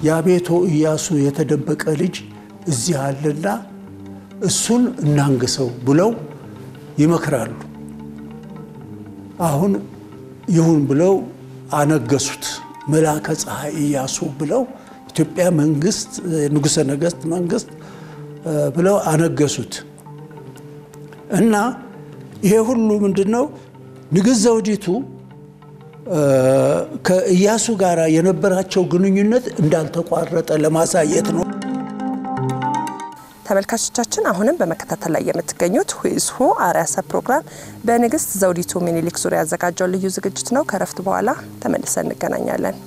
ያቤቶ ኢያሱ የተደበቀ ልጅ እዚህ አለና እሱን እናንግሰው ብለው ይመክራሉ አሁን ይሁን ብለው አነገሱት መላከ ፀሐይ ኢያሱ ብለው ኢትዮጵያ መንግስት ንጉሠ ነገሥት መንግስት ብለው አነገሱት እና ይሄ ሁሉ ምንድነው ንግስት ዘውዲቱ ከኢያሱ ጋር የነበራቸው ግንኙነት እንዳልተቋረጠ ለማሳየት ነው ተመልካቾቻችን አሁንም በመከታተል ላይ የምትገኙት ሁይስሁ አርአያ ፕሮግራም በንግስት ዘውዲቱ ሚኒሊክ ዙሪያ ያዘጋጀው ልዩ ዝግጅት ነው ከረፍት በኋላ ተመልሰን እንገናኛለን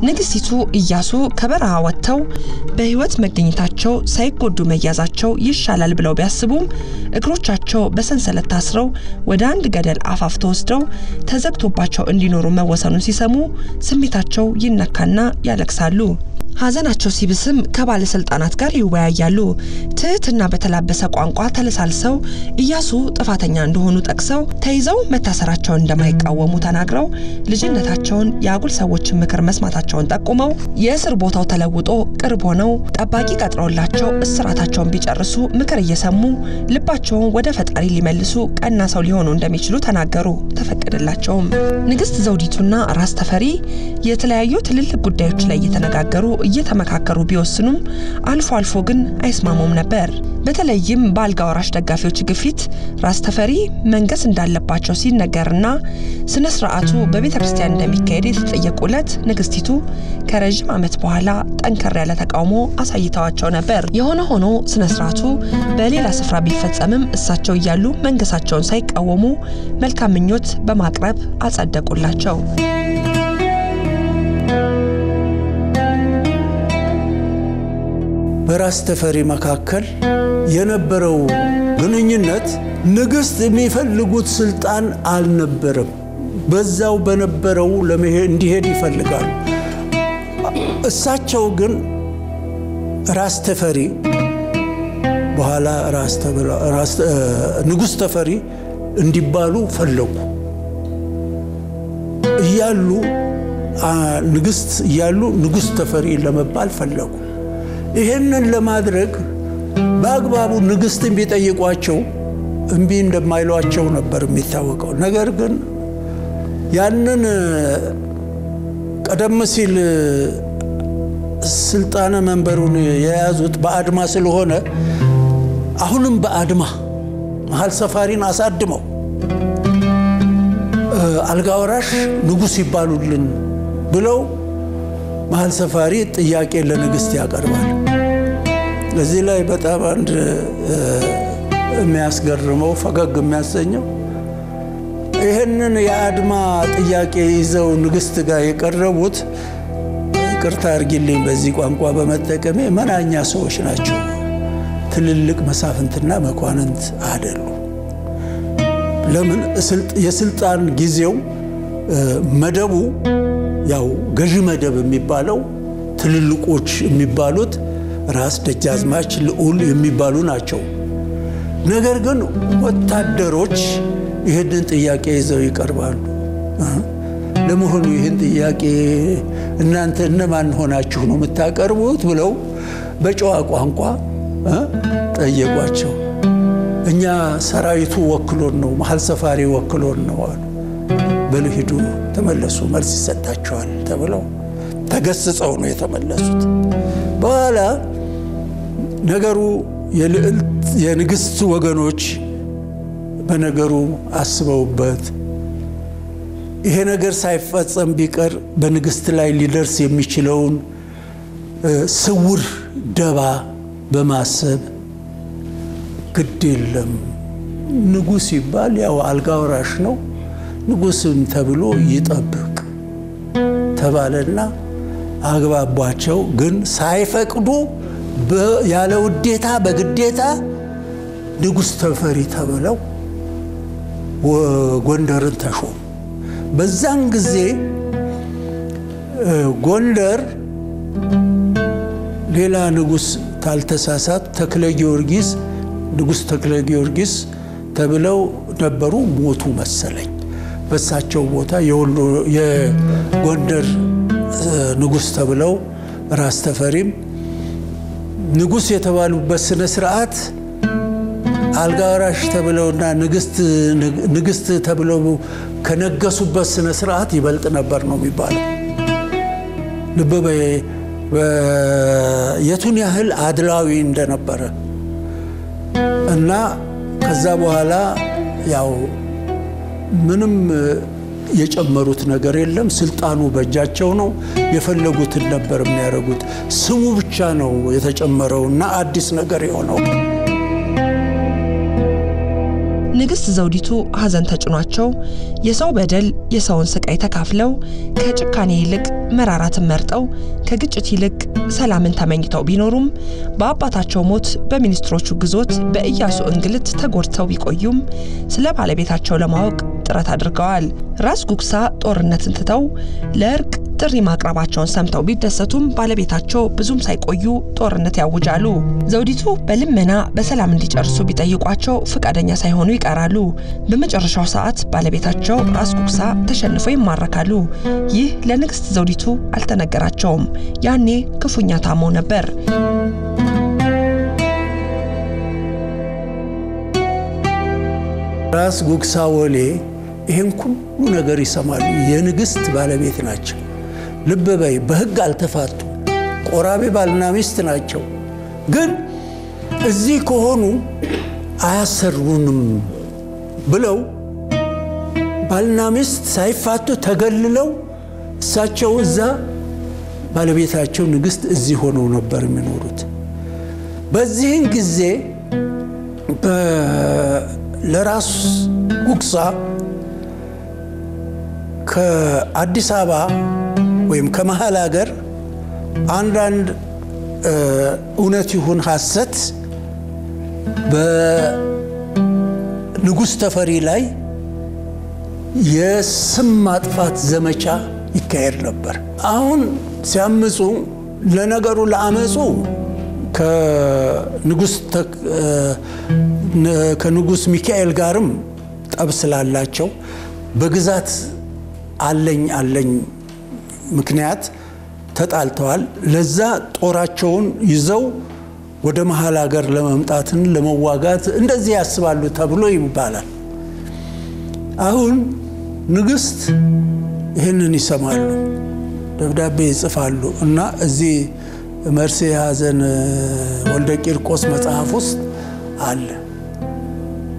ንግስቲቱ ኢያሱ ከበረሃ ወጥተው በህይወት መገኘታቸው ሳይጎዱ መያዛቸው ይሻላል ብለው ቢያስቡም እግሮቻቸው በሰንሰለት ታስረው ወደ አንድ ገደል አፋፍ ተወስደው ተዘግቶባቸው እንዲኖሩ መወሰኑን ሲሰሙ ስሜታቸው ይነካና ያለቅሳሉ ሐዘናቸው ሲብስም ከባለ ስልጣናት ጋር ይወያያሉ ትህትና በተላበሰ ቋንቋ ተለሳልሰው ኢያሱ ጥፋተኛ እንደሆኑ ጠቅሰው ተይዘው መታሰራቸውን እንደማይቃወሙ ተናግረው ልጅነታቸውን ያጉል ሰዎችን ምክር መስማታቸውን ጠቁመው የእስር ቦታው ተለውጦ ቅርብ ሆነው ጠባቂ ቀጥረውላቸው እስራታቸውን ቢጨርሱ ምክር እየሰሙ ልባቸውን ወደ ፈጣሪ ሊመልሱ ቀና ሰው ሊሆኑ እንደሚችሉ ተናገሩ ተፈቀደላቸውም ንግስት ዘውዲቱና ራስ ተፈሪ የተለያዩ ትልልቅ ጉዳዮች ላይ እየተነጋገሩ እየተመካከሩ ቢወስኑም አልፎ አልፎ ግን አይስማሙም ነበር በተለይም ባልጋ ወራሽ ደጋፊዎች ግፊት ራስ ተፈሪ መንገስ እንዳለባቸው ሲነገርና ስነ ስርዓቱ በቤተክርስቲያን እንደሚካሄድ የተጠየቁለት ንግስቲቱ ከረጅም ዓመት በኋላ ጠንከር ያለ ተቃውሞ አሳይተዋቸው ነበር የሆነ ሆኖ ስነ ስርዓቱ በሌላ ስፍራ ቢፈጸምም እሳቸው ይያሉ መንገሳቸውን ሳይቃወሙ መልካም ምኞት በማቅረብ አጸደቁላቸው በራስ ተፈሪ መካከል የነበረው ግንኙነት ንግስት የሚፈልጉት ስልጣን አልነበረም በዛው በነበረው ለመሄድ እንዲሄድ ይፈልጋሉ እሳቸው ግን ራስ ተፈሪ በኋላ ንጉስ ተፈሪ እንዲባሉ ፈለጉ ይያሉ ንግስት ይያሉ ንጉስ ተፈሪ ለመባል ፈለጉ ይሄንን ለማድረግ በአግባቡ ንግስትን ቢጠይቋቸው እንቢ እንደማይሏቸው ነበር የሚታወቀው ነገር ግን ያንን ቀደም ሲል ስልጣነ መንበሩን የያዙት በአድማ ስለሆነ አሁንም በአድማ መሃል ሰፋሪን አሳድመው አልጋወራሽ ንጉስ ይባሉልን ብለው መሃል ሰፋሪ ጥያቄ ለንግስት ያቀርባል ለዚህ ላይ በጣም አንድ የሚያስገርመው ፈገግ የሚያሰኘው ይሄንን የአድማ ጥያቄ ይዘው ንግስት ጋር የቀረቡት ቅርታ አርጊልኝ በዚህ ቋንቋ በመጠቀሜ መናኛ ሰዎች ናቸው ትልልቅ መሳፍንትና መኳንንት አይደሉ ለምን የስልጣን ጊዜው መደቡ ያው ገዢ መደብ የሚባለው ትልልቆች የሚባሉት ራስ ደጃዝማች ልዑል የሚባሉ ናቸው ነገር ግን ወታደሮች ይሄንን ጥያቄ ይዘው ይቀርባሉ ለመሆኑ ይሄን ጥያቄ እናንተ እነማን ሆናችሁ ነው የምታቀርቡት ብለው በጨዋ ቋንቋ ጠየቋቸው እኛ ሰራዊቱ ወክሎን ነው መሃል ሰፋሪ ወክሎን ነው አሉ በልሂዱ ተመለሱ መልስ ይሰጣቸዋል ተብለው ተገስጸው ነው የተመለሱት በኋላ ነገሩ የንግስት ወገኖች በነገሩ አስበውበት ይሄ ነገር ሳይፈጸም ቢቀር በንግስት ላይ ሊደርስ የሚችለውን ስውር ደባ በማሰብ ግድ የለም ንጉስ ይባል ያው አልጋወራሽ ነው ንጉስም ተብሎ ይጠብቅ ተባለና አግባባቸው ግን ሳይፈቅዱ ያለ ውዴታ በግዴታ ንጉስ ተፈሪ ተብለው ጎንደርን ተሾሙ በዛን ጊዜ ጎንደር ሌላ ንጉስ ታልተሳሳት ተክለ ጊዮርጊስ ንጉስ ተክለ ጊዮርጊስ ተብለው ነበሩ ሞቱ መሰለኝ በሳቸው ቦታ የጎንደር ንጉስ ተብለው ራስ ተፈሪም ንጉስ የተባሉበት ስነ ስርዓት አልጋራሽ ተብለውና ንግስት ተብለው ከነገሱበት ስነ ስርዓት ይበልጥ ነበር ነው የሚባለው ልበበ የቱን ያህል አድላዊ እንደነበረ እና ከዛ በኋላ ያው ምንም የጨመሩት ነገር የለም ስልጣኑ በእጃቸው ነው የፈለጉትን ነበር የሚያደርጉት ስሙ ብቻ ነው የተጨመረውና አዲስ ነገር የሆነው ንግስት ዘውዲቱ ሐዘን ተጭኗቸው የሰው በደል የሰውን ስቃይ ተካፍለው ከጭካኔ ይልቅ መራራትን መርጠው ከግጭት ይልቅ ሰላምን ተመኝተው ቢኖሩም በአባታቸው ሞት በሚኒስትሮቹ ግዞት በኢያሱ እንግልት ተጎድተው ቢቆዩም ስለ ባለቤታቸው ለማወቅ ጥረት አድርገዋል ራስ ጉግሳ ጦርነትን ትተው ለእርቅ ጥሪ ማቅረባቸውን ሰምተው ቢደሰቱም ባለቤታቸው ብዙም ሳይቆዩ ጦርነት ያውጃሉ ዘውዲቱ በልመና በሰላም እንዲጨርሱ ቢጠይቋቸው ፍቃደኛ ሳይሆኑ ይቀራሉ በመጨረሻው ሰዓት ባለቤታቸው ራስ ጉግሳ ተሸንፈው ይማረካሉ ይህ ለንግስት ዘውዲቱ አልተነገራቸውም ያኔ ክፉኛ ታመው ነበር ራስ ጉግሳ ወሌ ይሄን ሁሉ ነገር ይሰማሉ የንግስት ባለቤት ናቸው ልበበይ በህግ አልተፋቱ ቆራቤ ባልና ሚስት ናቸው ግን እዚህ ከሆኑ አያሰሩንም ብለው ባልና ሚስት ሳይፋቱ ተገልለው እሳቸው እዛ ባለቤታቸው ንግስት እዚህ ሆነው ነበር የሚኖሩት በዚህን ጊዜ ለራስ ጉግሳ ከአዲስ አበባ ወይም ከመሃል ሀገር አንዳንድ እውነት ይሁን ሐሰት በንጉስ ተፈሪ ላይ የስም ማጥፋት ዘመቻ ይካሄድ ነበር አሁን ሲያምጹ ለነገሩ ለአመጹ ከንጉስ ሚካኤል ጋርም ጠብስላላቸው በግዛት አለኝ ምክንያት ተጣልተዋል ለዛ ጦራቸውን ይዘው ወደ መሃል ሀገር ለመምጣትን ለመዋጋት እንደዚህ ያስባሉ ተብሎ ይባላል አሁን ንግስት ይሄንን ይሰማሉ ደብዳቤ ይጽፋሉ እና እዚህ መርሴ ሐዘን ወልደ ቂርቆስ መጽሐፍ ውስጥ አለ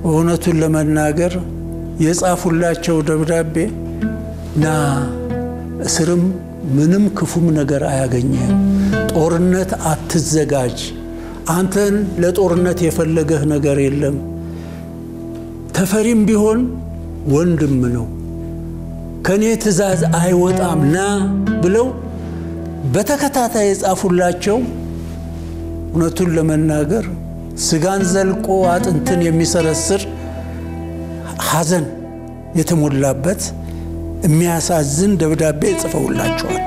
እውነቱን ለመናገር የጻፉላቸው ደብዳቤ ና እስርም ምንም ክፉም ነገር አያገኘም ጦርነት አትዘጋጅ አንተን ለጦርነት የፈለገህ ነገር የለም ተፈሪም ቢሆን ወንድም ነው ከኔ ትእዛዝ አይወጣም ና ብለው በተከታታይ የጻፉላቸው እውነቱን ለመናገር ስጋን ዘልቆ አጥንትን የሚሰረስር ሐዘን የተሞላበት የሚያሳዝን ደብዳቤ ጽፈውላቸዋል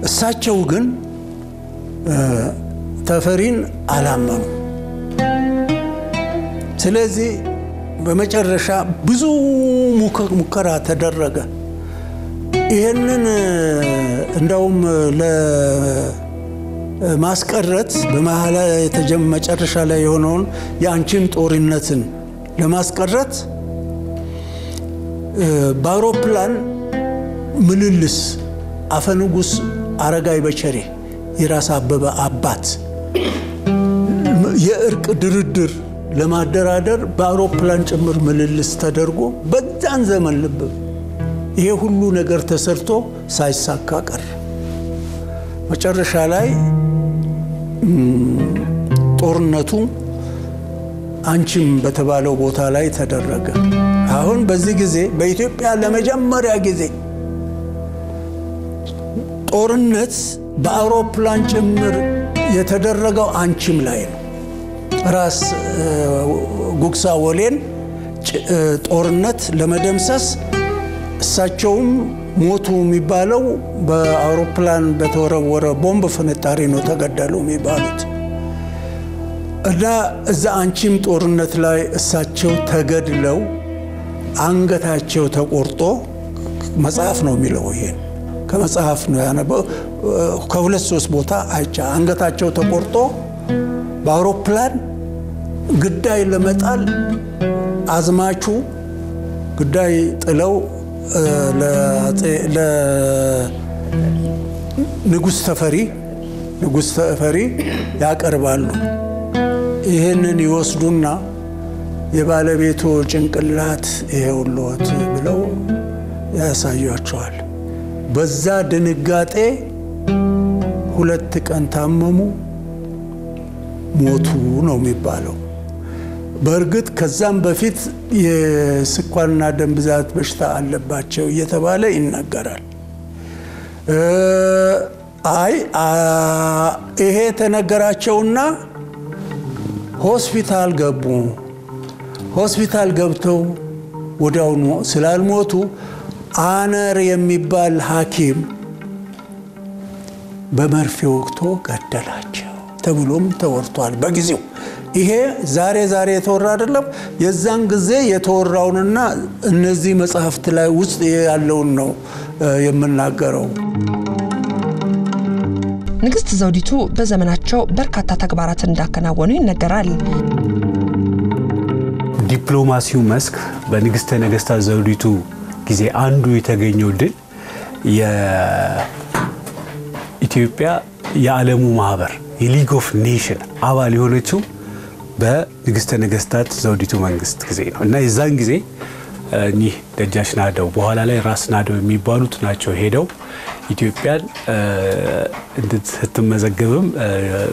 እሳቸው ግን ተፈሪን አላመኑ ስለዚህ በመጨረሻ ብዙ ሙከራ ተደረገ ይሄንን እንደውም ለማስቀረት በመሐላ መጨረሻ ላይ የሆነውን ያንቺን ጦርነትን ለማስቀረት በአውሮፕላን ምልልስ አፈንጉስ አረጋይ በቸሬ የራስ አበበ አባት የእርቅ ድርድር ለማደራደር በአውሮፕላን ጭምር ምልልስ ተደርጎ በዛን ዘመን ልብ ይሄ ሁሉ ነገር ተሰርቶ ሳይሳካ ቀረ መጨረሻ ላይ ጦርነቱ አንቺም በተባለው ቦታ ላይ ተደረገ አሁን በዚህ ጊዜ በኢትዮጵያ ለመጀመሪያ ጊዜ ጦርነት በአውሮፕላን ጭምር የተደረገው አንቺም ላይ ነው ራስ ጉግሳ ወሌን ጦርነት ለመደምሰስ እሳቸውም ሞቱ የሚባለው በአውሮፕላን በተወረወረ ቦምብ ፍንጣሪ ነው ተገደሉ የሚባሉት እና እዛ አንቺም ጦርነት ላይ እሳቸው ተገድለው አንገታቸው ተቆርጦ መጽሐፍ ነው የሚለው ይሄን ከመጽሐፍ ነው ያነበው ከሁለት ሶስት ቦታ አይቻ አንገታቸው ተቆርጦ በአውሮፕላን ግዳይ ለመጣል አዝማቹ ግዳይ ጥለው ለንግስት ተፈሪ ያቀርባሉ ይሄንን ይወስዱና የባለቤቱ ጭንቅላት ይሄውልዎት ብለው ያሳያቸዋል በዛ ድንጋጤ ሁለት ቀን ታመሙ ሞቱ ነው የሚባለው በርግጥ ከዛም በፊት የስኳርና ደም ብዛት በሽታ አለባቸው እየተባለ ይነገራል ይሄ ተነገራቸውና ሆስፒታል ገብተው ወዲያውኑ ስላልሞቱ አነር የሚባል ሐኪም በመርፌ ወቅቶ ገደላቸው ተብሎም ተወርቷል በጊዜው ይሄ ዛሬ የተወራ አይደለም የዛን ጊዜ የተወራውንና እነዚህ መጽሐፍት ላይ ውስጥ ያለውን ነው የምናገረው ንግስት ዘውዲቱ በዘመናቸው በርካታ ተግባራትን እንዳከናወኑ ይነገራል ዲፕሎማሲው መስክ በንግስተ ነገስታት ዘውዲቱ ጊዜ አንዱ የተገኘው ድል የኢትዮጵያ የዓለሙ ማህበር የሊግ ኦፍ ኔሽን አባል የሆነችው በንግስተ ነገስታት ዘውዲቱ መንግስት ጊዜ ነው እና የዛን ጊዜ እኚህ ደጃች ናደው በኋላ ላይ ራስ ናደው የሚባሉት ናቸው ሄደው ኢትዮጵያን እንድትመዘገብም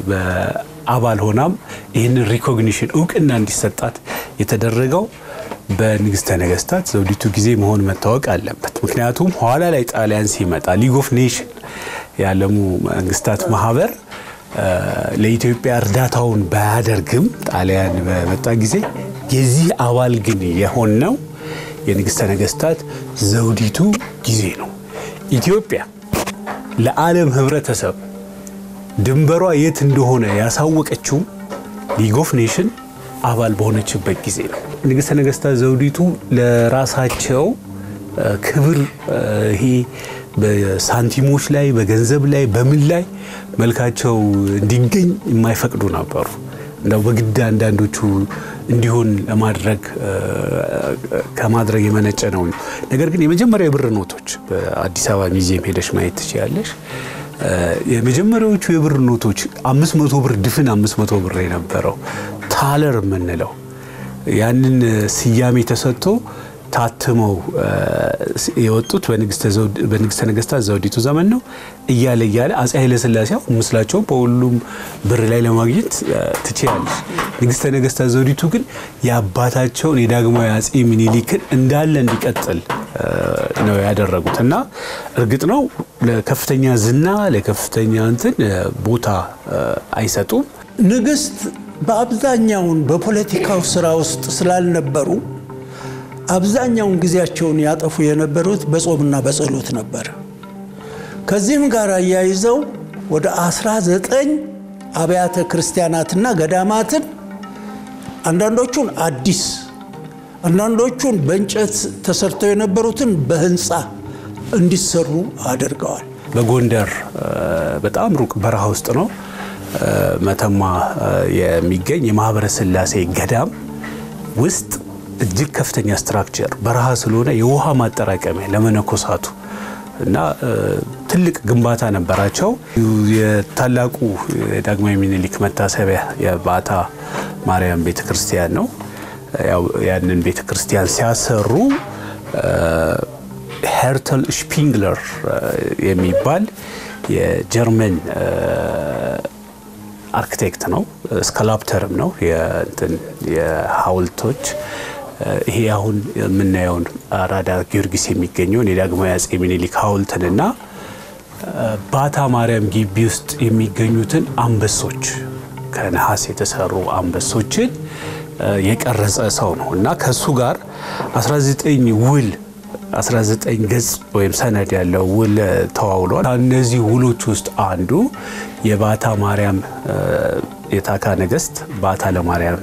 በአባል ሆናም ይሄን ሪኮግኒሽን እውቅና እንዲሰጣት የተደረገው በንግስተ ነገስታት ዘውዲቱ ጊዜ መሆን መታወቅ አለበት ምክንያቱም ኋላ ላይ ጣሊያን ሲመጣ ሊግ ኦፍ ኔሽን የዓለሙ መንግስታት ማህበር ለኢትዮጵያ እርዳታውን ባያደርግም ጣሊያን በመጣ ጊዜ የዚህ አባል ግን የሆነው የንግስተ ነገስታት ዘውዲቱ ጊዜ ነው ኢትዮጵያ ለዓለም ህብረተሰብ ድንበሯ የት እንደሆነ ያሳወቀችው ሊግ ኦፍ ኔሽን አባል በሆነችበት ጊዜ ነው ንግስተ ነገስታት ዘውዲቱ ለራሳቸው ክብር ይሄ በሳንቲሞች ላይ በገንዘብ ላይ በምን ላይ መልካቸው እንዲገኝ የማይፈቅዱ ነበሩ እንደው በግድ አንዳንዶቹ እንዲሆን ለማድረግ ከማድረግ የመነጨ ነው ነገር ግን የመጀመሪያ የብር ኖቶች በአዲስ አበባ ሙዚየም ሄደሽ ማየት ትችያለሽ የመጀመሪያዎቹ የብር ኖቶች 500 ብር ድፍን 500 ብር የነበረው ታለር ምንለው ያንን ስያሜ ተሰጥቶ ታትመው የወጡት በንግስተ ነገስታት ዘውዲቱ ዘመን ነው እያለ አፄ ኃይለ ሥላሴ ምስላቸው በሁሉም ብር ላይ ለማግኘት ትችያለሽ ንግስተ ነገስታት ዘውዲቱ ግን ያባታቸው የዳግማዊ አፄ ሚኒሊክን እንዳለ እንዲቀጥል ነው ያደረጉትና እርግጥ ነው ለከፍተኛ ዝና ለከፍተኛ እንትን ቦታ አይሰጡም ንግስት በአብዛኛው በፖለቲካው ስራ ውስጥ ስላልነበሩ አብዛኛውን ጊዜያቸውን ያጠፉ የነበሩት በጾምና በጸሎት ነበር ከዚህም ጋር ያይዘው ወደ 19 አብያተ ክርስቲያናትና ገዳማትን አንዳንዶቹን አዲስ አንዳንዶቹን በእንጨት ተሰርተው የነበሩትን በህንጻ እንዲሰሩ አድርገዋል በጎንደር በጣም ሩቅ በረሃ ውስጥ ነው መተማ የሚገኝ የማህበረ ሥላሴ ገዳም ውስጥ እጅግ ከፍተኛ ስትራክቸር በረሃ ስለሆነ የውሃ ማጠራቀሚያ ለመነኮሳቱ እና ትልቅ ግንባታ ነበራቸው የታላቁ ዳግማዊ ሚኒሊክ መታሰቢያ የባታ ማርያም ቤተክርስቲያን ነው ያው ያንን ቤተክርስቲያን ሲያሰሩ ሄርተል ስፒንግለር የሚባል የጀርመን አርኪቴክት ነው ስካልፕተርም ነው የሐውልቶች ይሄ አሁን ምናየው አራዳ ጊዮርጊስ የሚገኘው የዳግማዊ አፄ ሚኒሊክ ሐውልትና ባታ ማርያም ግቢ ውስጥ የሚገኙትን አንበሶች ከነሐስ የተሰሩ አንበሶችን የቀረጸ ሰው ነውና ከሱ ጋር 19 ገጽ ወይም ሰነድ ያለው ውል ተዋውሏል እነዚህ ውሎች ውስጥ አንዱ የባታ ማርያም የታካ ነገስት ባታለ ማርያም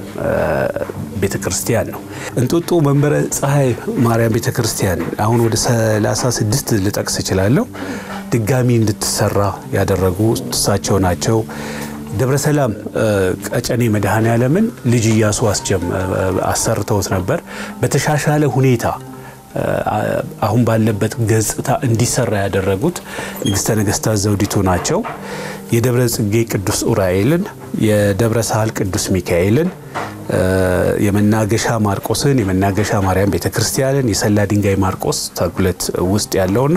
ቤተክርስቲያን ነው። እንጦጦ መንበረ ፀሐይ ማርያም ቤተክርስቲያን አሁን ወደ 36 ልጠቅስ እችላለሁ ድጋሚ እንድትሰራ ያደረጉ እሳቸው ናቸው። ደብረ ሰላም ቀጨኔ መድኃኔ ዓለምን ልጅ ኢያሱ አሰርተውት ነበር። በተሻሻለ ሁኔታ አሁን ባለበት ገጽታ እንዲሰራ ያደረጉት ንግስተ ነገስታት ዘውዲቱ ናቸው። የደብረ ጽጌ ቅዱስ ኡራኤልን፣ የደብረ ሳህል ቅዱስ ሚካኤልን፣ የመናገሻ ማርቆስን፣ የመናገሻ ማርያም ቤተክርስቲያንን፣ የሰላ ድንጋይ ማርቆስ ተጉለት ውስጥ ያለውን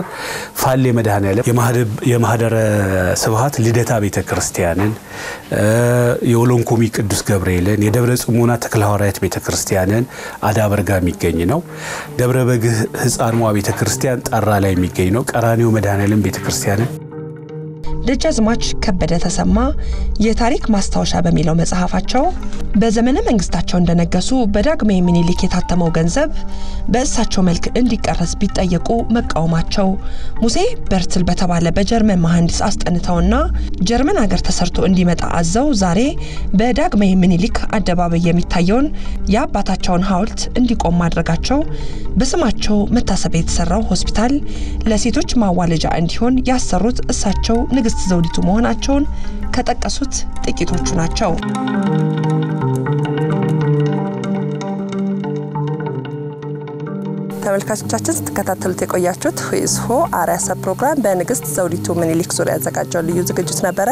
ፋሌ መድኃኔዓለም የማህደረ ስብሐት ልደታ ቤተክርስቲያንን፣ የኦሎንኮሚ ቅዱስ ገብርኤልን፣ የደብረ ጽሞና ተክለ ሐዋርያት ቤተክርስቲያንን አዳበርጋ የሚገኝ ነው። ደብረ በግ ሕፃን ሟ ቤተክርስቲያን ጠራ ላይ የሚገኝ ነው። ቀራኒዮ መድኃኔዓለም ቤተክርስቲያንን ደጃዝማች ከበደ ተሰማ የታሪክ ማስታወሻ በሚለው መጽሐፋቸው በዘመነ መንግስታቸው እንደነገሱ በዳግማዊ ምኒልክ የታተመው ገንዘብ በእሳቸው መልክ እንዲቀረስ ቢጠየቁ መቃወማቸው ሙሴ በርትል በተባለ በጀርመን መሐንዲስ አስጠንተውና ጀርመን ሀገር ተሰርቶ እንዲመጣ አዘው ዛሬ በዳግማዊ ምኒልክ አደባባይ የሚታየውን የአባታቸውን ሐውልት እንዲቆም ማድረጋቸው በስማቸው መታሰቢያ የተሰራው ሆስፒታል ለሴቶች ማዋለጃ እንዲሆን ያሰሩት እሳቸው ንግስት ዘውዲቱ መሆናቸውን ከጠቀሱት ጥቂቶቹ ናቸው። ተመልካቾቻችን ስትከታተሉት የቆያችሁት ሁይስሆ አርአያ ፕሮግራም በንግስት ዘውዲቱ ምኒልክ ዙሪያ ያዘጋጀው ልዩ ዝግጅት ነበር።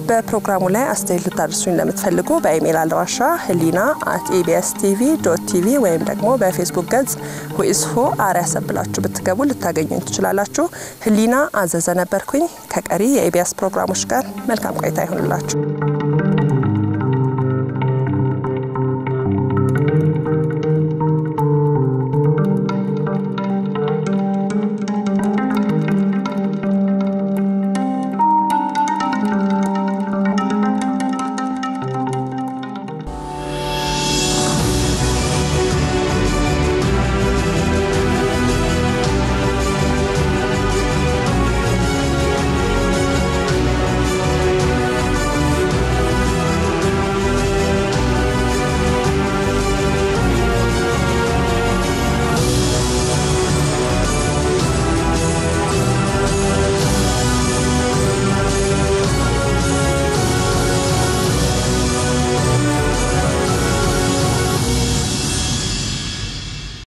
በፕሮግራሙ ላይ አስተያየት ልታደርሱኝ ለምትፈልጉ በኢሜል አድራሻ helina@ebstv.tv ወይም ደግሞ በፌስቡክ ገጽ ሁይስሆ አርአያ ብላችሁ ብትገቡ ልታገኙኝ ትችላላችሁ። ህሊና አዘዘ ነበርኩኝ። ከቀሪ የኢቢኤስ ፕሮግራሞች ጋር መልካም ቆይታ ይሁንላችሁ።